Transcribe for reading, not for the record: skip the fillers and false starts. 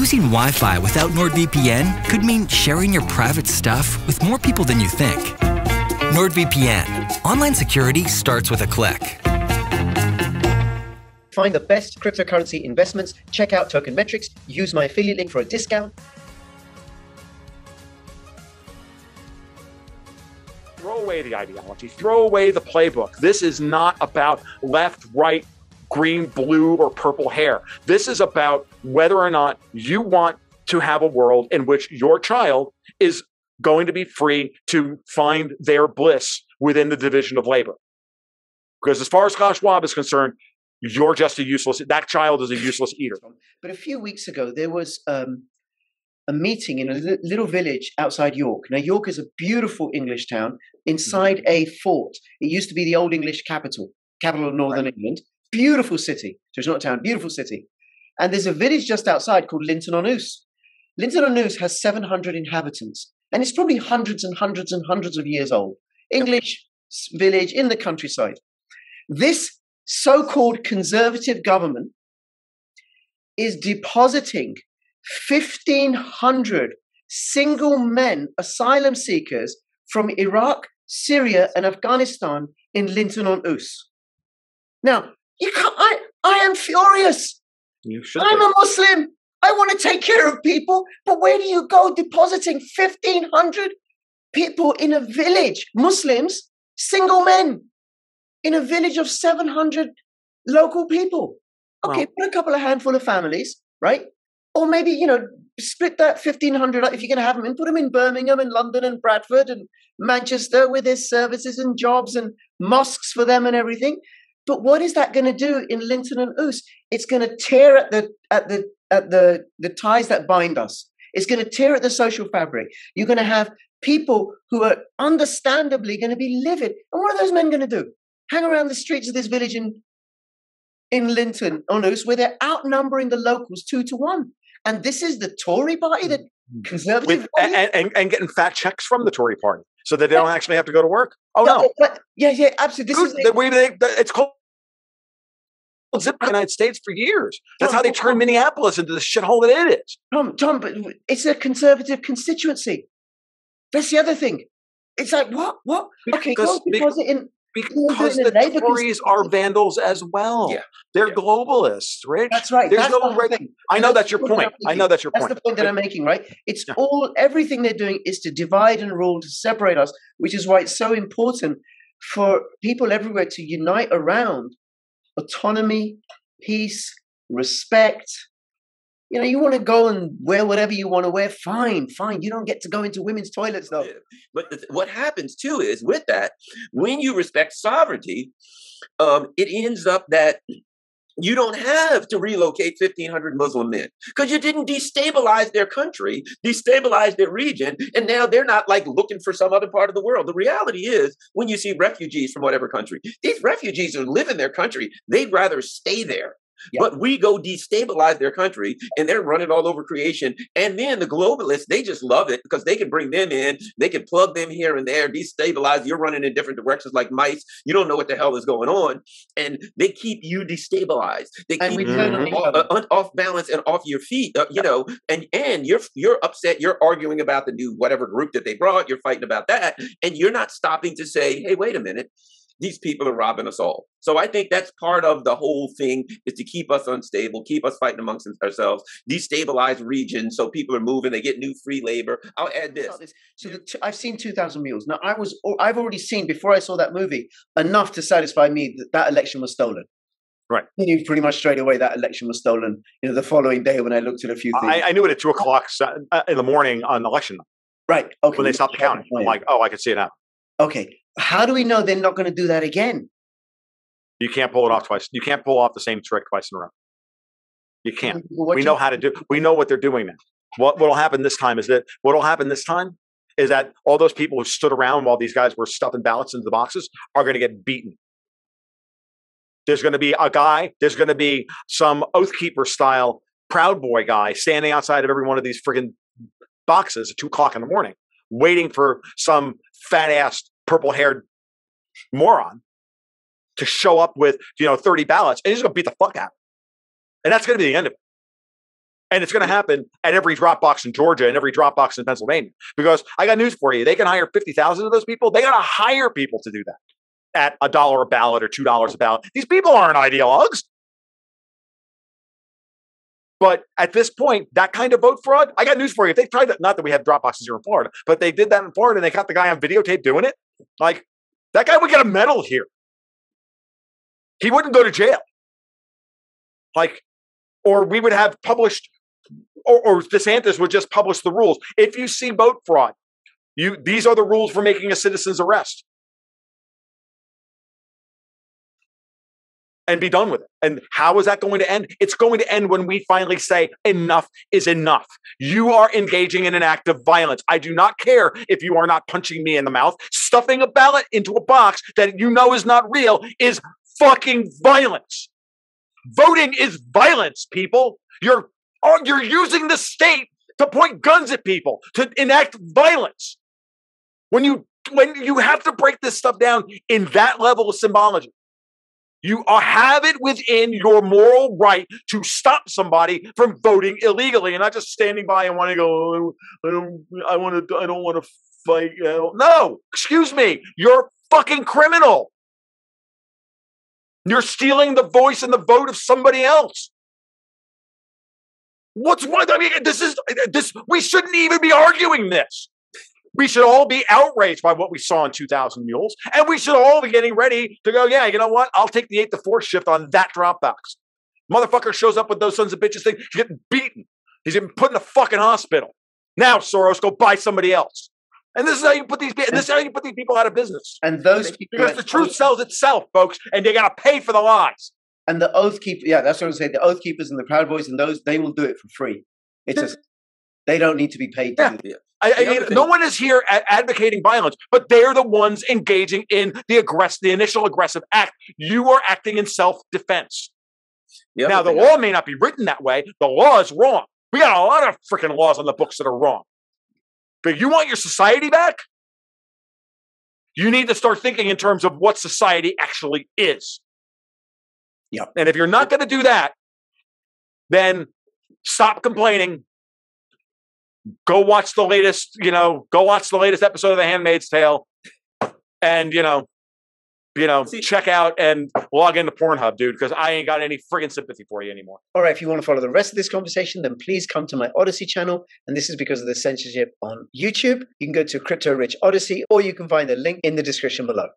Using Wi-Fi without NordVPN could mean sharing your private stuff with more people than you think. NordVPN. Online security starts with a click. Find the best cryptocurrency investments, check out Token Metrics, use my affiliate link for a discount. Throw away the ideology, throw away the playbook. This is not about left, right, green, blue, or purple hair. This is about whether or not you want to have a world in which your child is going to be free to find their bliss within the division of labor. Because as far as Klaus Schwab is concerned, you're just a useless, that child is a useless eater. But a few weeks ago, there was a meeting in a little village outside York. Now, York is a beautiful English town inside a fort. It used to be the old English capital of Northern England. Beautiful city. So it's not a town, beautiful city. And there's a village just outside called Linton-on-Ouse. Linton-on-Ouse has 700 inhabitants. And it's probably hundreds and hundreds and hundreds of years old. English village in the countryside. This so-called conservative government is depositing 1,500 single men, asylum seekers from Iraq, Syria, and Afghanistan in Linton-on-Ouse. Now, you can't, I am furious. You should I'm a Muslim. I want to take care of people, but where do you go depositing 1,500 people in a village, Muslims, single men, in a village of 700 local people? Okay, put a couple of handful of families, right? Or maybe, split that 1,500 up if you're going to have them and put them in Birmingham and London and Bradford and Manchester with their services and jobs and mosques for them and everything. But what is that going to do in Linton-on-Ouse? It's going to tear at the ties that bind us. It's going to tear at the social fabric. You're going to have people who are understandably going to be livid. And what are those men going to do? Hang around the streets of this village in Linton-on-Ouse where they're outnumbering the locals 2-1. And this is the Tory party, the Conservative party? And getting fact checks from the Tory party so that they don't actually have to go to work. Oh, no. Yeah, absolutely. It's called zip in the United States for years. That's how they turned Minneapolis into the shithole that it is. Tom, but it's a conservative constituency. That's the other thing. It's like, what? Okay, because the Tories are vandals as well. Yeah. They're globalists, Rich. That's right. There's I know that's your point. That's the point that I'm making, right? It's everything they're doing is to divide and rule, to separate us, which is why it's so important for people everywhere to unite around autonomy, peace, respect. You want to go and wear whatever you want to wear, fine. You don't get to go into women's toilets, though. Yeah. But what happens, too, is with that, when you respect sovereignty, it ends up that you don't have to relocate 1,500 Muslim men because you didn't destabilize their country, destabilize their region, and now they're not like looking for some other part of the world. The reality is when you see refugees from whatever country, these refugees who live in their country, they'd rather stay there. Yeah. But we go destabilize their country and they're running all over creation. And then the globalists, they just love it because they can bring them in. They can plug them here and there, destabilize. You're running in different directions like mice. You don't know what the hell is going on. And they keep you destabilized. They keep you off balance and off your feet, and you're upset. You're arguing about the new whatever group that they brought. You're fighting about that. And you're not stopping to say, hey, wait a minute. These people are robbing us all. So I think that's part of the whole thing is to keep us unstable, keep us fighting amongst ourselves, destabilize regions so people are moving, they get new free labor. I'll add this. So I've seen 2,000 Mules. Now, I've already seen, before I saw that movie, enough to satisfy me that election was stolen. Right. I knew pretty much straight away that election was stolen, the following day when I looked at a few things. I knew it at 2 o'clock in the morning on election night. Right. Okay. When they stopped the counting. I'm like, I could see it happen. Okay. How do we know they're not going to do that again? You can't pull it off twice. You can't pull off the same trick twice in a row. You can't. We know how to do. We know what they're doing now. What will happen this time is that all those people who stood around while these guys were stuffing ballots into the boxes are going to get beaten. There's going to be a guy. There's going to be some Oath Keeper style Proud Boy guy standing outside of every one of these friggin' boxes at 2 o'clock in the morning, waiting for some fat ass purple-haired moron to show up with 30 ballots, and he's going to beat the fuck out. And that's going to be the end of it. And it's going to happen at every Dropbox in Georgia and every Dropbox in Pennsylvania. Because I got news for you. They can hire 50,000 of those people. They got to hire people to do that at $1 a ballot or $2 a ballot. These people aren't ideologues. But at this point, that kind of vote fraud, I got news for you. If they tried that, not that we have Dropboxes here in Florida, but they did that in Florida and they caught the guy on videotape doing it, like, that guy would get a medal here. He wouldn't go to jail. Like, or we would have published, or DeSantis would just publish the rules. If you see vote fraud, these are the rules for making a citizen's arrest. And be done with it. And how is that going to end? It's going to end when we finally say enough is enough. You are engaging in an act of violence. I do not care if you are not punching me in the mouth. Stuffing a ballot into a box that you know is not real is fucking violence. Voting is violence, people. You're using the state to point guns at people, to enact violence. When you have to break this stuff down in that level of symbology. You have it within your moral right to stop somebody from voting illegally and not just standing by and wanting to go, I don't want to fight. No, excuse me. You're a fucking criminal. You're stealing the voice and the vote of somebody else. I mean, we shouldn't even be arguing this. We should all be outraged by what we saw in 2,000 Mules. And we should all be getting ready to go, yeah, you know what? I'll take the 8 to 4 shift on that Dropbox. Motherfucker shows up with those sons of bitches thing. He's getting beaten. He's getting put in a fucking hospital. Now, Soros, go buy somebody else. And this is how you put these people out of business. And those people, because the truth sells itself, folks, and they got to pay for the lies. And the Oath Keepers, yeah, that's what I'm saying. The Oath Keepers and the Proud Boys and those, they will do it for free. It's just, they don't need to be paid to do it. I mean, no one is here advocating violence, but they're the ones engaging in the initial aggressive act. You are acting in self-defense. Yep, now, the law may not be written that way. The law is wrong. We got a lot of freaking laws on the books that are wrong. But you want your society back? You need to start thinking in terms of what society actually is. Yep. And if you're not going to do that, then stop complaining. Go watch the latest, episode of The Handmaid's Tale, and check out and log into Pornhub, dude, because I ain't got any friggin' sympathy for you anymore. All right, if you want to follow the rest of this conversation, then please come to my Odyssey channel, and this is because of the censorship on YouTube. You can go to Crypto Rich Odyssey, or you can find the link in the description below.